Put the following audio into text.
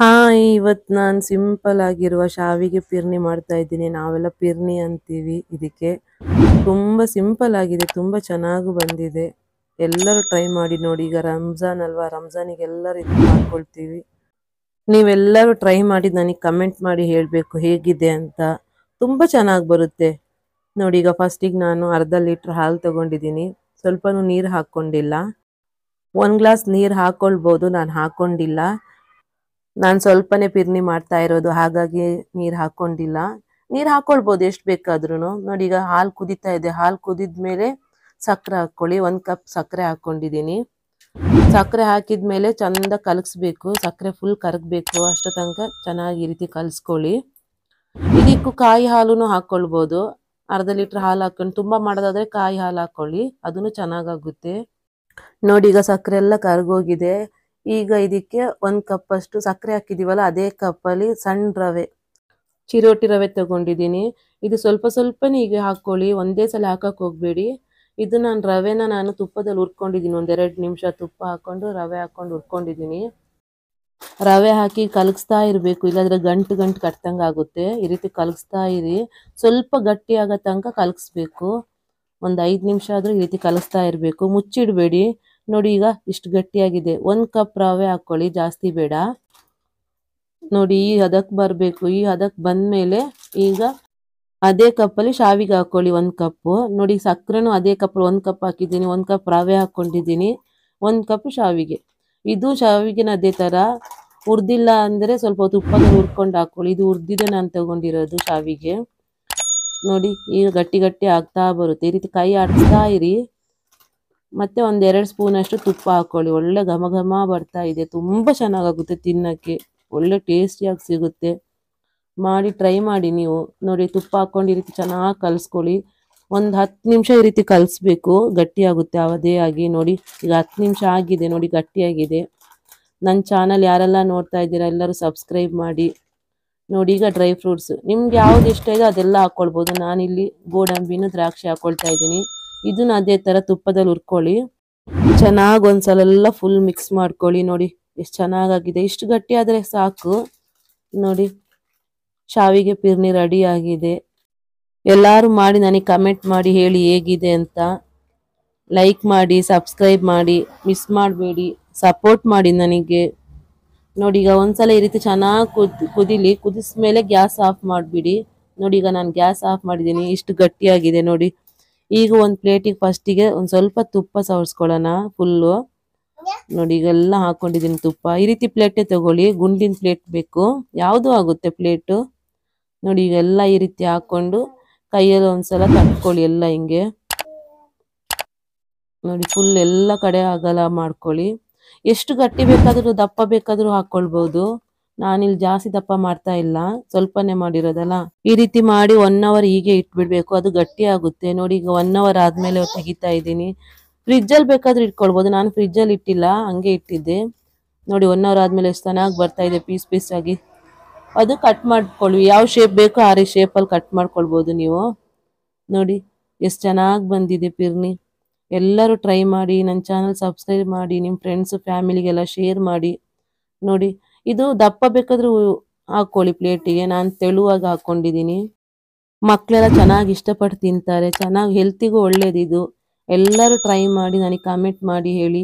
Hi, ಇವತ್ತು ನಾನು simple ಆಗಿರುವ ಶಾವಿಗೆ ಪಿರ್ನಿ ಮಾಡ್ತಾ ಇದ್ದೀನಿ. ನಾವೆಲ್ಲ ಪಿರ್ನಿ ಅಂತೀವಿ ಇದಕ್ಕೆ. ತುಂಬ ಸಿಂಪಲ್ ಆಗಿದೆ, ತುಂಬ ಚೆನ್ನಾಗಿ ಬಂದಿದೆ. ಎಲ್ಲರೂ ಟ್ರೈ ಮಾಡಿ ನೋಡಿ. ಈಗ ರಂಜಾನ್ ಅಲ್ವಾ, ರಂಜಾನಿಗೆ ಎಲ್ಲರೂ ಇದು ಮಾಡ್ಕೊಳ್ತೀವಿ. ನೀವೆಲ್ಲರೂ ಟ್ರೈ ಮಾಡಿ ನನಗೆ ಕಮೆಂಟ್ ಮಾಡಿ ಹೇಳಬೇಕು ಹೇಗಿದೆ ಅಂತ. ತುಂಬ ಚೆನ್ನಾಗಿ ಬರುತ್ತೆ ನೋಡಿ. ಈಗ ಫಸ್ಟಿಗೆ ನಾನು ಅರ್ಧ ಲೀಟ್ರ್ ಹಾಲು ತಗೊಂಡಿದ್ದೀನಿ. ಸ್ವಲ್ಪನೂ ನೀರು ಹಾಕ್ಕೊಂಡಿಲ್ಲ. 1 ಗ್ಲಾಸ್ ನೀರು ಹಾಕ್ಕೊಳ್ಬೋದು, ನಾನು ಹಾಕ್ಕೊಂಡಿಲ್ಲ. ನಾನು ಸ್ವಲ್ಪನೇ ಪಿರ್ನಿ ಮಾಡ್ತಾ ಇರೋದು, ಹಾಗಾಗಿ ನೀರು ಹಾಕ್ಕೊಂಡಿಲ್ಲ. ನೀರು ಹಾಕ್ಕೊಳ್ಬೋದು ಎಷ್ಟು ಬೇಕಾದ್ರೂ. ನೋಡಿ, ಈಗ ಹಾಲು ಕುದೀತಾ ಇದೆ. ಹಾಲು ಕುದಿದ್ಮೇಲೆ ಸಕ್ಕರೆ ಹಾಕ್ಕೊಳ್ಳಿ. 1 ಕಪ್ ಸಕ್ಕರೆ ಹಾಕ್ಕೊಂಡಿದ್ದೀನಿ. ಸಕ್ಕರೆ ಹಾಕಿದ್ಮೇಲೆ ಚಂದ ಕಲಗಿಸ್ಬೇಕು. ಸಕ್ಕರೆ ಫುಲ್ ಕರಗಬೇಕು, ಅಷ್ಟೋ ತನಕ ಚೆನ್ನಾಗಿ ಈ ರೀತಿ ಕಲಿಸ್ಕೊಳ್ಳಿ. ಇದಕ್ಕೂ ಕಾಯಿ ಹಾಲು ಹಾಕ್ಕೊಳ್ಬೋದು. ಅರ್ಧ ಲೀಟ್ರ್ ಹಾಲು ಹಾಕ್ಕೊಂಡು ತುಂಬ ಮಾಡೋದಾದ್ರೆ ಕಾಯಿ ಹಾಲು ಹಾಕ್ಕೊಳ್ಳಿ, ಅದನ್ನು ಚೆನ್ನಾಗಾಗುತ್ತೆ. ನೋಡಿ, ಈಗ ಸಕ್ಕರೆ ಎಲ್ಲ ಕರಗೋಗಿದೆ. ಈಗ ಇದಕ್ಕೆ 1 ಕಪ್ ಅಷ್ಟು ಸಕ್ಕರೆ ಹಾಕಿದೀವಲ್ಲ, ಅದೇ ಕಪ್ಪಲ್ಲಿ ಸಣ್ಣ ರವೆ, ಚಿರೋಟಿ ರವೆ ತಗೊಂಡಿದ್ದೀನಿ. ಇದು ಸ್ವಲ್ಪ ಸ್ವಲ್ಪನೇ ಈಗ ಹಾಕ್ಕೊಳ್ಳಿ, ಒಂದೇ ಸಲ ಹಾಕಕ್ಕೆ ಹೋಗಬೇಡಿ. ಇದು ರವೆನ ನಾನು ತುಪ್ಪದಲ್ಲಿ ಹುರ್ಕೊಂಡಿದ್ದೀನಿ. 1-2 ನಿಮಿಷ ತುಪ್ಪ ಹಾಕ್ಕೊಂಡು ರವೆ ಹಾಕ್ಕೊಂಡು ಹುರ್ಕೊಂಡಿದ್ದೀನಿ. ರವೆ ಹಾಕಿ ಕಲಗಿಸ್ತಾ ಇರಬೇಕು, ಇಲ್ಲಾಂದ್ರೆ ಗಂಟು ಕಟ್ತಂಗೆ ಆಗುತ್ತೆ. ಈ ರೀತಿ ಕಲಗಿಸ್ತಾ ಇರಿ. ಸ್ವಲ್ಪ ಗಟ್ಟಿ ಆಗೋ ತನಕ ಕಲಗಿಸ್ಬೇಕು. 5 ನಿಮಿಷ ಆದರೂ ಈ ರೀತಿ ಕಲಗಿಸ್ತಾ ಇರಬೇಕು, ಮುಚ್ಚಿಡಬೇಡಿ. ನೋಡಿ, ಈಗ ಇಷ್ಟು ಗಟ್ಟಿಯಾಗಿದೆ. 1 ಕಪ್ ರವೆ ಹಾಕ್ಕೊಳ್ಳಿ, ಜಾಸ್ತಿ ಬೇಡ. ನೋಡಿ, ಈ ಹದಕ್ಕೆ ಬರಬೇಕು. ಈ ಹದಕ್ಕೆ ಬಂದಮೇಲೆ ಈಗ ಅದೇ ಕಪ್ಪಲ್ಲಿ ಶಾವಿಗೆ ಹಾಕ್ಕೊಳ್ಳಿ 1 ಕಪ್ಪು. ನೋಡಿ, ಸಕ್ಕರೆನೂ ಅದೇ ಕಪ್ಪಲ್ಲಿ 1 ಕಪ್ ಹಾಕಿದ್ದೀನಿ. 1 ಕಪ್ ರವೆ ಹಾಕ್ಕೊಂಡಿದ್ದೀನಿ, 1 ಕಪ್ ಶಾವಿಗೆ. ಇದು ಶಾವಿಗೆನ ಅದೇ ಥರ ಹುರಿದಿಲ್ಲ ಅಂದರೆ ಸ್ವಲ್ಪ ತುಪ್ಪದಲ್ಲಿ ಹುರ್ಕೊಂಡು ಹಾಕ್ಕೊಳ್ಳಿ. ಇದು ಹುರಿದಿದೆ ನಾನು ತಗೊಂಡಿರೋದು ಶಾವಿಗೆ. ನೋಡಿ, ಈಗ ಗಟ್ಟಿ ಆಗ್ತಾ ಬರುತ್ತೆ. ಈ ರೀತಿ ಕೈ ಆಡಿಸ್ತಾ ಇರಿ. ಮತ್ತೆ 1-2 ಸ್ಪೂನ್ ಅಷ್ಟು ತುಪ್ಪ ಹಾಕ್ಕೊಳ್ಳಿ. ಒಳ್ಳೆ ಘಮ ಘಮ ಬರ್ತಾ ಇದೆ. ತುಂಬ ಚೆನ್ನಾಗಾಗುತ್ತೆ ತಿನ್ನೋಕ್ಕೆ, ಒಳ್ಳೆ ಟೇಸ್ಟಿಯಾಗಿ ಸಿಗುತ್ತೆ. ಮಾಡಿ ಟ್ರೈ ಮಾಡಿ ನೀವು. ನೋಡಿ, ತುಪ್ಪ ಹಾಕ್ಕೊಂಡು ಈ ರೀತಿ ಚೆನ್ನಾಗಿ ಕಲಿಸ್ಕೊಳ್ಳಿ. 10 ನಿಮಿಷ ಈ ರೀತಿ ಕಲಿಸ್ಬೇಕು, ಗಟ್ಟಿಯಾಗುತ್ತೆ ಅದೇ ಆಗಿ. ನೋಡಿ, ಈಗ 10 ನಿಮಿಷ ಆಗಿದೆ. ನೋಡಿ, ಗಟ್ಟಿಯಾಗಿದೆ. ನನ್ನ ಚಾನಲ್ ಯಾರೆಲ್ಲ ನೋಡ್ತಾ ಇದ್ದೀರಾ ಎಲ್ಲರೂ ಸಬ್ಸ್ಕ್ರೈಬ್ ಮಾಡಿ. ನೋಡಿ, ಈಗ ಡ್ರೈ ಫ್ರೂಟ್ಸ್ ನಿಮ್ಗೆ ಯಾವ್ದು ಇಷ್ಟ ಇದೆ ಅದೆಲ್ಲ ಹಾಕ್ಕೊಳ್ಬೋದು. ನಾನಿಲ್ಲಿ ಗೋಡಂಬಿನೂ ದ್ರಾಕ್ಷಿ ಹಾಕ್ಕೊಳ್ತಾ ಇದ್ದೀನಿ. ಇದನ್ನ ಅದೇ ಥರ ತುಪ್ಪದಲ್ಲಿ ಹುರ್ಕೊಳ್ಳಿ. ಚೆನ್ನಾಗಿ ಒಂದ್ಸಲ ಫುಲ್ ಮಿಕ್ಸ್ ಮಾಡ್ಕೊಳ್ಳಿ. ನೋಡಿ, ಎಷ್ಟು ಚೆನ್ನಾಗಾಗಿದೆ. ಇಷ್ಟು ಗಟ್ಟಿ ಆದರೆ ಸಾಕು. ನೋಡಿ, ಶಾವಿಗೆ ಪಿರ್ನಿ ರೆಡಿ ಆಗಿದೆ. ಎಲ್ಲರೂ ಮಾಡಿ ನನಗೆ ಕಮೆಂಟ್ ಮಾಡಿ ಹೇಳಿ ಹೇಗಿದೆ ಅಂತ. ಲೈಕ್ ಮಾಡಿ, ಸಬ್ಸ್ಕ್ರೈಬ್ ಮಾಡಿ, ಮಿಸ್ ಮಾಡಬೇಡಿ, ಸಪೋರ್ಟ್ ಮಾಡಿ ನನಗೆ. ನೋಡಿ, ಈಗ ಒಂದ್ಸಲ ಈ ರೀತಿ ಚೆನ್ನಾಗಿ ಕುದಿಲಿ. ಕುದಿಸ್ಮೇಲೆ ಗ್ಯಾಸ್ ಆಫ್ ಮಾಡಿಬಿಡಿ. ನೋಡಿ, ಈಗ ನಾನು ಗ್ಯಾಸ್ ಆಫ್ ಮಾಡಿದ್ದೀನಿ. ಇಷ್ಟು ಗಟ್ಟಿಯಾಗಿದೆ ನೋಡಿ. ಈಗ ಒಂದು ಪ್ಲೇಟಿಗೆ ಫಸ್ಟಿಗೆ ಒಂದು ಸ್ವಲ್ಪ ತುಪ್ಪ ಸವರ್ಸ್ಕೊಳ್ಳೋಣ ಫುಲ್ಲು. ನೋಡಿ, ಈಗೆಲ್ಲ ಹಾಕ್ಕೊಂಡಿದ್ದೀನಿ ತುಪ್ಪ. ಈ ರೀತಿ ಪ್ಲೇಟೇ ತಗೊಳ್ಳಿ, ಗುಂಡಿನ ಪ್ಲೇಟ್ ಬೇಕು, ಯಾವುದೂ ಆಗುತ್ತೆ ಪ್ಲೇಟು. ನೋಡಿ, ಈಗೆಲ್ಲ ಈ ರೀತಿ ಹಾಕ್ಕೊಂಡು ಕೈಯಲ್ಲಿ ಒಂದ್ಸಲ ತಟ್ಕೊಳ್ಳಿ ಎಲ್ಲ ಹಿಂಗೆ. ನೋಡಿ, ಫುಲ್ ಎಲ್ಲ ಕಡೆ ಅಗಲ ಮಾಡ್ಕೊಳ್ಳಿ. ಎಷ್ಟು ಗಟ್ಟಿ ಬೇಕಾದರೂ ದಪ್ಪ ಬೇಕಾದರೂ ಹಾಕ್ಕೊಳ್ಬೋದು. ನಾನಿಲ್ಲಿ ಜಾಸ್ತಿ ದಪ್ಪ ಮಾಡ್ತಾ ಇಲ್ಲ, ಸ್ವಲ್ಪನೇ ಮಾಡಿರೋದಲ್ಲ. ಈ ರೀತಿ ಮಾಡಿ 1 ಅವರ್ ಹೀಗೆ ಇಟ್ಬಿಡ್ಬೇಕು, ಅದು ಗಟ್ಟಿ ಆಗುತ್ತೆ. ನೋಡಿ, ಈಗ 1 ಅವರ್ ಆದ್ಮೇಲೆ ತೆಗಿತಾ ಇದ್ದೀನಿ. ಫ್ರಿಜ್ಜಲ್ಲಿ ಬೇಕಾದ್ರೂ ಇಟ್ಕೊಳ್ಬೋದು, ನಾನು ಫ್ರಿಜ್ಜಲ್ಲಿ ಇಟ್ಟಿಲ್ಲ, ಹಂಗೆ ಇಟ್ಟಿದ್ದೆ. ನೋಡಿ, 1 ಅವರ್ ಆದ್ಮೇಲೆ ಎಷ್ಟು ಚೆನ್ನಾಗಿ ಬರ್ತಾ ಇದೆ ಪೀಸ್ ಆಗಿ. ಅದು ಕಟ್ ಮಾಡ್ಕೊಳ್ಳಿ, ಯಾವ ಶೇಪ್ ಬೇಕೋ ಆ ಶೇಪಲ್ಲಿ ಕಟ್ ಮಾಡ್ಕೊಳ್ಬೋದು ನೀವು. ನೋಡಿ, ಎಷ್ಟು ಚೆನ್ನಾಗಿ ಬಂದಿದೆ ಪಿರ್ನಿ. ಎಲ್ಲರೂ ಟ್ರೈ ಮಾಡಿ. ನನ್ನ ಚಾನಲ್ ಸಬ್ಸ್ಕ್ರೈಬ್ ಮಾಡಿ, ನಿಮ್ಮ ಫ್ರೆಂಡ್ಸು ಫ್ಯಾಮಿಲಿಗೆಲ್ಲ ಶೇರ್ ಮಾಡಿ. ನೋಡಿ, ಇದು ದಪ್ಪ ಬೇಕಾದ್ರೂ ಹಾಕ್ಕೊಳ್ಳಿ ಪ್ಲೇಟಿಗೆ. ನಾನು ತೆಳುವಾಗಿ ಹಾಕ್ಕೊಂಡಿದ್ದೀನಿ. ಮಕ್ಕಳೆಲ್ಲ ಚೆನ್ನಾಗಿ ಇಷ್ಟಪಟ್ಟು ತಿಂತಾರೆ, ಚೆನ್ನಾಗಿ ಹೆಲ್ತಿಗೂ ಒಳ್ಳೇದಿದು. ಎಲ್ಲರೂ ಟ್ರೈ ಮಾಡಿ ನನಗೆ ಕಮೆಂಟ್ ಮಾಡಿ ಹೇಳಿ.